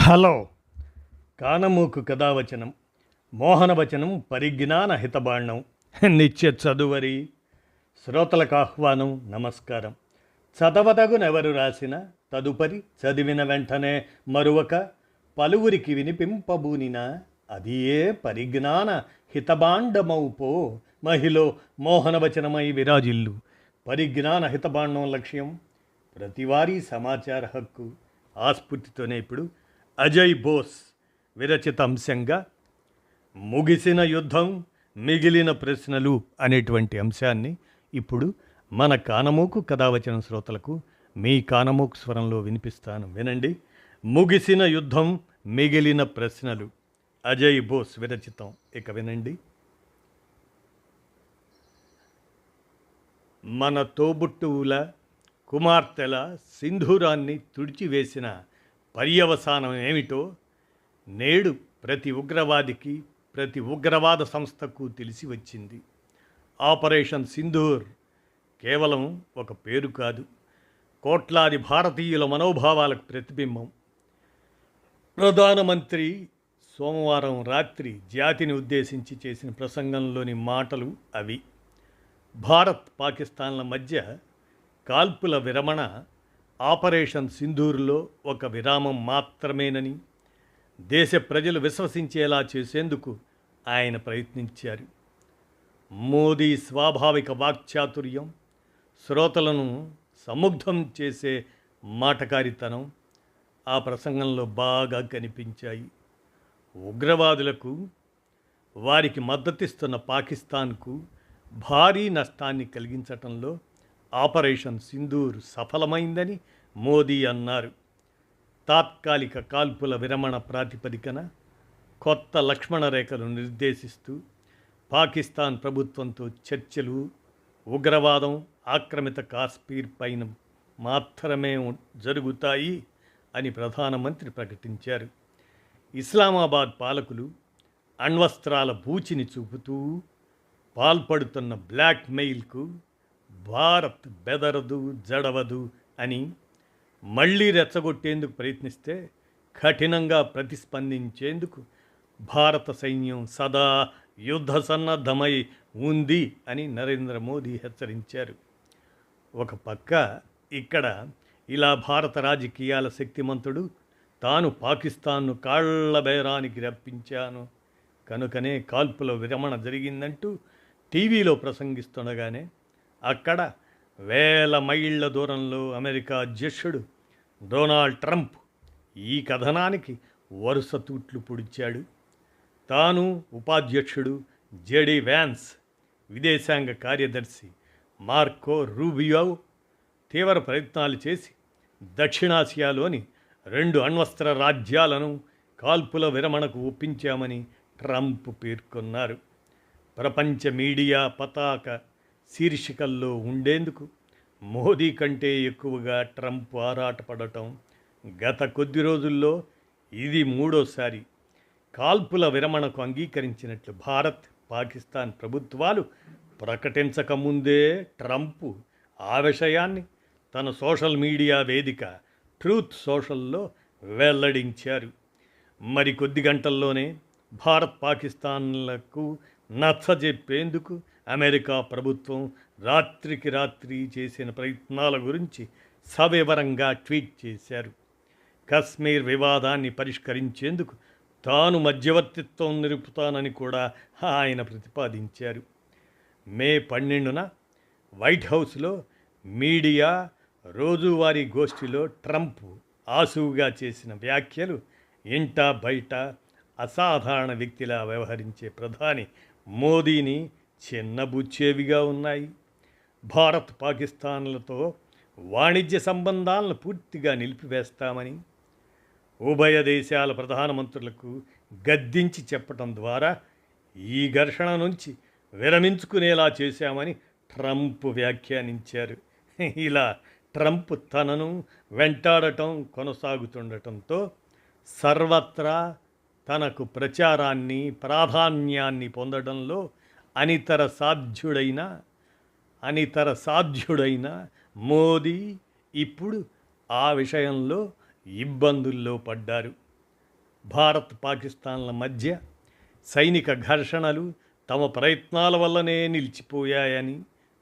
Hello. కానమూకు కథావచనం మోహనవచనం పరిజ్ఞాన హితబాండం నిత్య చదువరి శ్రోతలకు ఆహ్వానం. నమస్కారం. చదవదగునెవరు రాసిన తదుపరి చదివిన వెంటనే మరువక పలువురికి వినిపింపబూనిన అది ఏ పరిజ్ఞాన హితబాండమౌపో మహిళ మోహనవచనమై విరాజిల్లు. పరిజ్ఞాన హితబాండం లక్ష్యం ప్రతివారీ సమాచార హక్కు. ఆస్ఫూర్తితోనే ఇప్పుడు అజయ్ బోస్ విరచిత అంశంగా ముగిసిన యుద్ధం మిగిలిన ప్రశ్నలు అనేటువంటి అంశాన్ని ఇప్పుడు మన కానమూకు కథావచన శ్రోతలకు మీ కానమూకు స్వరంలో వినిపిస్తాను, వినండి. ముగిసిన యుద్ధం మిగిలిన ప్రశ్నలు, అజయ్ బోస్ విరచితం. ఇక వినండి. మన తోబుట్టువుల కుమార్తెల సింధూరాన్ని తుడిచివేసిన పర్యవసానం ఏమిటో నేడు ప్రతి ఉగ్రవాదికి, ప్రతి ఉగ్రవాద సంస్థకు తెలిసి వచ్చింది. ఆపరేషన్ సింధూర్ కేవలం ఒక పేరు కాదు, కోట్లాది భారతీయుల మనోభావాలకు ప్రతిబింబం. ప్రధానమంత్రి సోమవారం రాత్రి జాతిని ఉద్దేశించి చేసిన ప్రసంగంలోని మాటలు అవి. భారత్ పాకిస్తాన్ల మధ్య కాల్పుల విరమణ ఆపరేషన్ సింధూర్లో ఒక విరామం మాత్రమేనని దేశ ప్రజలు విశ్వసించేలా చేసేందుకు ఆయన ప్రయత్నించారు. మోదీ స్వాభావిక వాక్చాతుర్యం, శ్రోతలను సముగ్ధం చేసే మాటకారితనం ఆ ప్రసంగంలో బాగా కనిపించాయి. ఉగ్రవాదులకు, వారికి మద్దతిస్తున్న పాకిస్తాన్కు భారీ నష్టాన్ని కలిగించటంలో ఆపరేషన్ సింధూర్ సఫలమైందని మోదీ అన్నారు. తాత్కాలిక కాల్పుల విరమణ ప్రాతిపదికన కొత్త లక్ష్మణ రేఖలు నిర్దేశిస్తూ పాకిస్తాన్ ప్రభుత్వంతో చర్చలు ఉగ్రవాదం, ఆక్రమిత కాశ్మీర్ పైన మాత్రమే జరుగుతాయి అని ప్రధానమంత్రి ప్రకటించారు. ఇస్లామాబాద్ పాలకులు అణ్వస్త్రాల బూచిని చూపుతూ పాల్పడుతున్న బ్లాక్మెయిల్కు భారత్ బెదరదు, జడవదు అని మళ్లీ రెచ్చగొట్టేందుకు ప్రయత్నిస్తే కఠినంగా ప్రతిస్పందించేందుకు భారత సైన్యం సదా యుద్ధ సన్నద్ధమై ఉంది అని నరేంద్ర మోదీ హెచ్చరించారు. ఒక పక్క ఇక్కడ ఇలా భారత రాజకీయాల శక్తిమంతుడు తాను పాకిస్తాన్ను కాళ్ల బేరానికి రప్పించాను కనుకనే కాల్పుల విరమణ జరిగిందంటూ టీవీలో ప్రసంగిస్తుండగానే అక్కడ వేల మైళ్ళ దూరంలో అమెరికా అధ్యక్షుడు డొనాల్డ్ ట్రంప్ ఈ కథనానికి వరుస తూట్లు పొడిచాడు. తాను, ఉపాధ్యక్షుడు జెడి వ్యాన్స్, విదేశాంగ కార్యదర్శి మార్కో రూబియో తీవ్ర ప్రయత్నాలు చేసి దక్షిణాసియాలోని 2 అణ్వస్త్ర రాజ్యాలను కాల్పుల విరమణకు ఒప్పించామని ట్రంప్ పేర్కొన్నారు. ప్రపంచ మీడియా పతాక శీర్షికల్లో ఉండేందుకు మోదీ కంటే ఎక్కువగా ట్రంప్ ఆరాటపడటం గత కొద్ది రోజుల్లో ఇది 3వసారి. కాల్పుల విరమణకు అంగీకరించినట్లు భారత్, పాకిస్తాన్ ప్రభుత్వాలు ప్రకటించకముందే ట్రంప్ ఆ విషయాన్ని తన సోషల్ మీడియా వేదిక ట్రూత్ సోషల్లో వెల్లడించారు. మరికొద్ది గంటల్లోనే భారత్, పాకిస్తాన్లకు నచ్చజెప్పేందుకు అమెరికా ప్రభుత్వం రాత్రికి రాత్రి చేసిన ప్రయత్నాల గురించి సవివరంగా ట్వీట్ చేశారు. కశ్మీర్ వివాదాన్ని పరిష్కరించేందుకు తాను మధ్యవర్తిత్వం నిలుపుతానని కూడా ఆయన ప్రతిపాదించారు. మే 12న వైట్ హౌస్లో మీడియా రోజువారీ గోష్ఠిలో ట్రంప్ ఆసువుగా చేసిన వ్యాఖ్యలు ఇంటా బయట అసాధారణ వ్యక్తిలా వ్యవహరించే ప్రధాని మోదీని చిన్నబుచ్చేవిగా ఉన్నాయి. భారత్, పాకిస్తాన్లతో వాణిజ్య సంబంధాలను పూర్తిగా నిలిపివేస్తామని ఉభయ దేశాల ప్రధానమంత్రులకు గద్దించి చెప్పటం ద్వారా ఈ ఘర్షణ నుంచి విరమించుకునేలా చేశామని ట్రంప్ వ్యాఖ్యానించారు. ఇలా ట్రంప్ తనను వెంటాడటం కొనసాగుతుండటంతో సర్వత్రా తనకు ప్రచారాన్ని, ప్రాధాన్యాన్ని పొందడంలో అనితర సాధ్యుడైన మోదీ ఇప్పుడు ఆ విషయంలో ఇబ్బందుల్లో పడ్డారు. భారత్ పాకిస్తాన్ల మధ్య సైనిక ఘర్షణలు తమ ప్రయత్నాల వల్లనే నిలిచిపోయాయని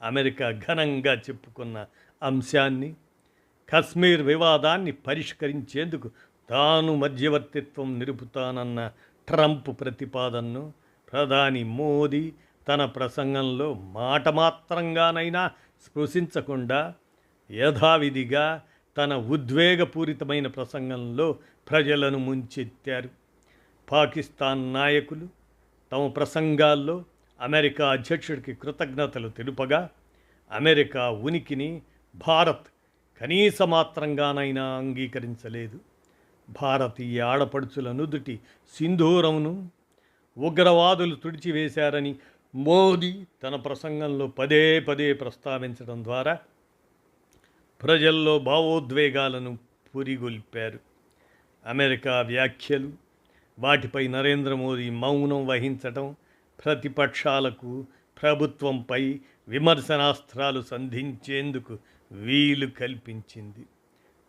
అమెరికా ఘనంగా చెప్పుకున్న అంశాన్ని, కశ్మీర్ వివాదాన్ని పరిష్కరించేందుకు తాను మధ్యవర్తిత్వం నిలుపుతానన్న ట్రంప్ ప్రతిపాదనను ప్రధాని మోదీ తన ప్రసంగంలో మాట మాత్రంగానైనా స్పృశించకుండా యథావిధిగా తన ఉద్వేగపూరితమైన ప్రసంగంలో ప్రజలను ముంచెత్తారు. పాకిస్తాన్ నాయకులు తమ ప్రసంగాల్లో అమెరికా అధ్యక్షుడికి కృతజ్ఞతలు తెలుపగా, అమెరికా ఉనికిని భారత్ కనీస మాత్రంగానైనా అంగీకరించలేదు. భారతీయ ఆడపడుచుల నుదుటి సింధూరమును ఉగ్రవాదులు తుడిచివేశారని మోదీ తన ప్రసంగంలో పదే పదే ప్రస్తావించడం ద్వారా ప్రజల్లో భావోద్వేగాలను పురిగొల్పారు. అమెరికా వ్యాఖ్యలు, వాటిపై నరేంద్ర మోదీ మౌనం వహించటం ప్రతిపక్షాలకు ప్రభుత్వంపై విమర్శనాస్త్రాలు సంధించేందుకు వీలు కల్పించింది.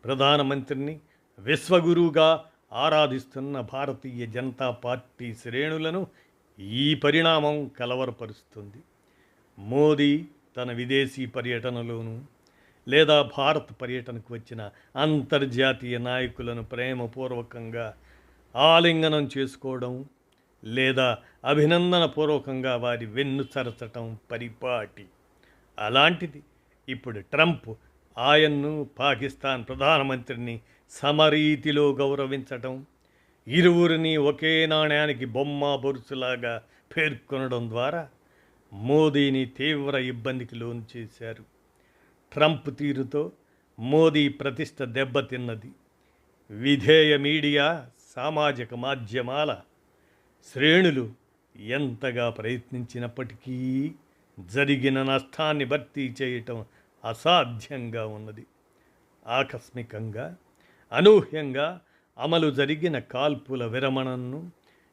ప్రధానమంత్రిని విశ్వగురువుగా ఆరాధిస్తున్న భారతీయ జనతా పార్టీ శ్రేణులను ఈ పరిణామం కలవరపరుస్తుంది. మోదీ తన విదేశీ పర్యటనలోనూ లేదా భారత్ పర్యటనకు వచ్చిన అంతర్జాతీయ నాయకులను ప్రేమపూర్వకంగా ఆలింగనం చేసుకోవడం లేదా అభినందనపూర్వకంగా వారి వెన్ను చరచటం పరిపాటి. అలాంటిది ఇప్పుడు ట్రంప్ ఆయన్ను, పాకిస్తాన్ ప్రధానమంత్రిని సమరీతిలో గౌరవించటం, ఇరువురిని ఒకే నాణ్యానికి బొమ్మ బొరుసులాగా పేర్కొనడం ద్వారా మోదీని తీవ్ర ఇబ్బందికి లోను చేశారు. ట్రంప్ తీరుతో మోదీ ప్రతిష్ట దెబ్బతిన్నది. విధేయ మీడియా, సామాజిక మాధ్యమాల శ్రేణులు ఎంతగా ప్రయత్నించినప్పటికీ జరిగిన నష్టాన్ని భర్తీ చేయటం అసాధ్యంగా ఉన్నది. ఆకస్మికంగా, అనూహ్యంగా అమలు జరిగిన కాల్పుల విరమణను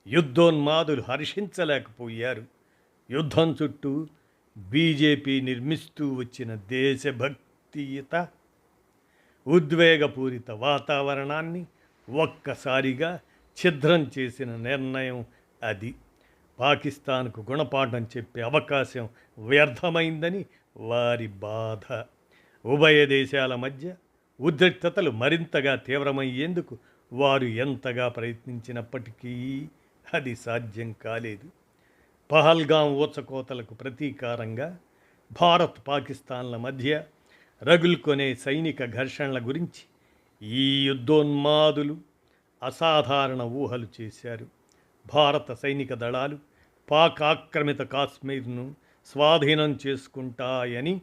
యుద్ధోన్మాదులు హర్షించలేకపోయారు. యుద్ధం చుట్టూ బీజేపీ నిర్మిస్తూ వచ్చిన దేశభక్తియుత, ఉద్వేగపూరిత వాతావరణాన్ని ఒక్కసారిగా ఛిద్రం చేసిన నిర్ణయం అది. పాకిస్తాన్కు గుణపాఠం చెప్పే అవకాశం వ్యర్థమైందని వారి బాధ. ఉభయ దేశాల మధ్య ఉద్రిక్తతలు మరింతగా తీవ్రమయ్యేందుకు వారు ఎంతగా ప్రయత్నించినప్పటికీ అది సాధ్యం కాలేదు. పహల్గాం ఊచకోతలకు ప్రతీకారంగా భారత్ పాకిస్తాన్ల మధ్య రగులుకొనే సైనిక ఘర్షణల గురించి ఈ యుద్ధోన్మాదులు అసాధారణ ఊహలు చేశారు. భారత సైనిక దళాలు పాక్ ఆక్రమిత కాశ్మీర్ను స్వాధీనం చేసుకుంటాయని,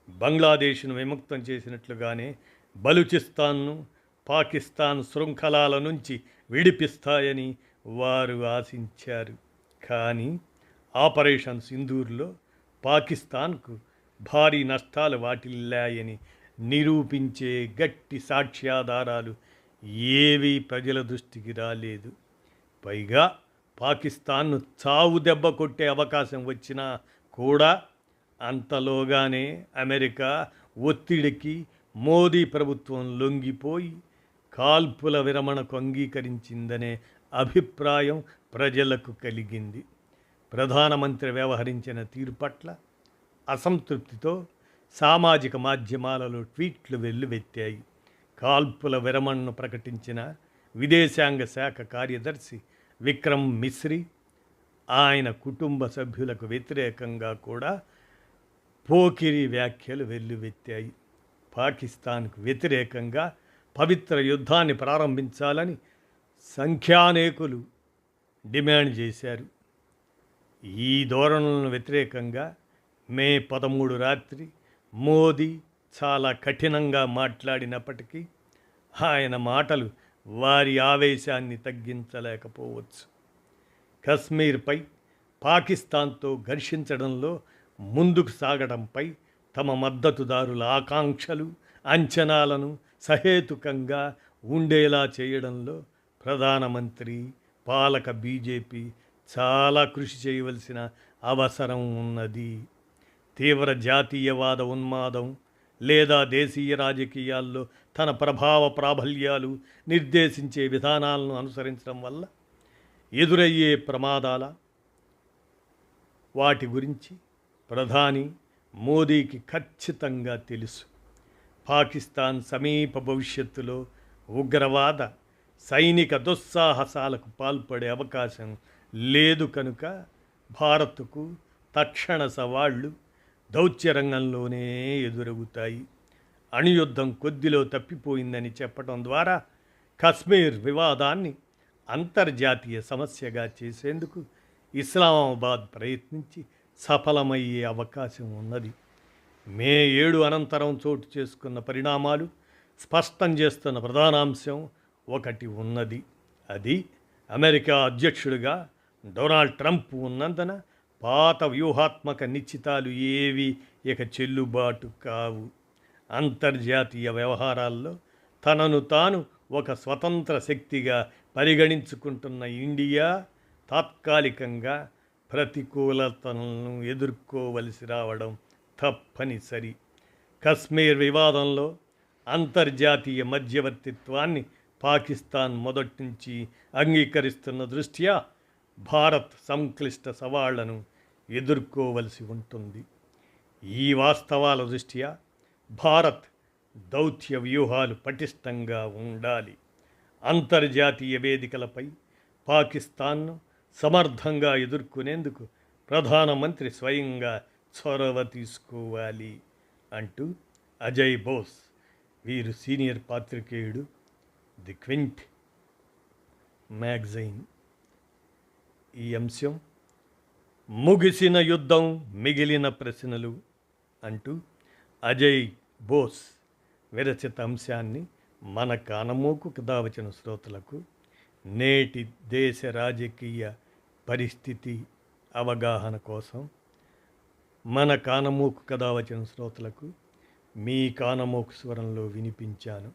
బంగ్లాదేశ్ను విముక్తం చేసినట్లుగానే బలూచిస్తాన్ను పాకిస్తాన్ శృంఖలాల నుంచి విడిపిస్తాయని వారు ఆశించారు. కానీ ఆపరేషన్ సింధూర్లో పాకిస్తాన్కు భారీ నష్టాలు వాటిల్లాయని నిరూపించే గట్టి సాక్ష్యాధారాలు ఏవీ ప్రజల దృష్టికి రాలేదు. పైగా పాకిస్తాన్ను చావు దెబ్బ కొట్టే అవకాశం వచ్చినా కూడా అంతలోగానే అమెరికా ఒత్తిడికి మోదీ ప్రభుత్వం లొంగిపోయి కాల్పుల విరమణకు అంగీకరించిందనే అభిప్రాయం ప్రజలకు కలిగింది. ప్రధానమంత్రి వ్యవహరించిన తీరు పట్ల అసంతృప్తితో సామాజిక మాధ్యమాలలో ట్వీట్లు వెల్లువెత్తాయి. కాల్పుల విరమణను ప్రకటించిన విదేశాంగ శాఖ కార్యదర్శి విక్రమ్ మిశ్రీ ఆయన కుటుంబ సభ్యులకు వ్యతిరేకంగా కూడా పోకిరి వ్యాఖ్యలు వెల్లువెత్తాయి. పాకిస్తాన్కు వ్యతిరేకంగా పవిత్ర యుద్ధాన్ని ప్రారంభించాలని సంఖ్యానేకులు డిమాండ్ చేశారు. ఈ ధోరణులను వ్యతిరేకంగా మే 13 రాత్రి మోదీ చాలా కఠినంగా మాట్లాడినప్పటికీ ఆయన మాటలు వారి ఆవేశాన్ని తగ్గించలేకపోవచ్చు. కశ్మీర్పై పాకిస్తాన్తో ఘర్షించడంలో ముందుకు సాగడంపై తమ మద్దతుదారుల ఆకాంక్షలు, అంచనాలను సహేతుకంగా ఉండేలా చేయడంలో ప్రధానమంత్రి, పాలక బీజేపీ చాలా కృషి చేయవలసిన అవసరం ఉన్నది. తీవ్ర జాతీయవాద ఉన్మాదం లేదా దేశీయ రాజకీయాల్లో తన ప్రభావ ప్రాబల్యాలు నిర్దేశించే విధానాలను అనుసరించడం వల్ల ఎదురయ్యే ప్రమాదాల వాటి గురించి ప్రధాని మోదీకి ఖచ్చితంగా తెలుసు. పాకిస్తాన్ సమీప భవిష్యత్తులో ఉగ్రవాద సైనిక దుస్సాహసాలకు పాల్పడే అవకాశం లేదు కనుక భారత్కు తక్షణ సవాళ్లు దౌత్య రంగంలోనే ఎదురవుతాయి. అణుయుద్ధం కొద్దిలో తప్పిపోయిందని చెప్పడం ద్వారా కశ్మీర్ వివాదాన్ని అంతర్జాతీయ సమస్యగా చేసేందుకు ఇస్లామాబాద్ ప్రయత్నించి సఫలమయ్యే అవకాశం ఉన్నది. మే 7 అనంతరం చోటు చేసుకున్న పరిణామాలు స్పష్టం చేస్తున్న ప్రధానాంశం ఒకటి ఉన్నది. అది అమెరికా అధ్యక్షుడిగా డొనాల్డ్ ట్రంప్ ఉన్నందున పాత వ్యూహాత్మక నిశ్చితాలు ఏవి ఇక చెల్లుబాటు కావు. అంతర్జాతీయ వ్యవహారాల్లో తనను తాను ఒక స్వతంత్ర శక్తిగా పరిగణించుకుంటున్న ఇండియా తాత్కాలికంగా ప్రతికూలతలను ఎదుర్కోవలసి రావడం తప్పనిసరి. కశ్మీర్ వివాదంలో అంతర్జాతీయ మధ్యవర్తిత్వాన్ని పాకిస్తాన్ మొదటి నుంచి అంగీకరిస్తున్న దృష్ట్యా భారత్ సంక్లిష్ట సవాళ్లను ఎదుర్కోవలసి ఉంటుంది. ఈ వాస్తవాల దృష్ట్యా భారత్ దౌత్య వ్యూహాలు పటిష్టంగా ఉండాలి. అంతర్జాతీయ వేదికలపై పాకిస్తాన్ను సమర్థంగా ఎదుర్కొనేందుకు ప్రధానమంత్రి స్వయంగా చొరవ తీసుకోవాలి అంటూ అజయ్ బోస్, వీరు సీనియర్ పాత్రికేయుడు, ది క్వింట్ మ్యాగజైన్. ఈ అంశం ముగిసిన యుద్ధం మిగిలిన ప్రశ్నలు అంటూ అజయ్ బోస్ విరచిత అంశాన్ని మన కానమోకు కథ వచ్చిన శ్రోతలకు నేటి దేశ రాజకీయ పరిస్థితి అవగాహన కోసం మన కానమోకు కథ వచ్చిన శ్రోతలకు మీ కానమోకు స్వరంలో వినిపించాను.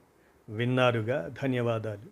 విన్నారుగా, ధన్యవాదాలు.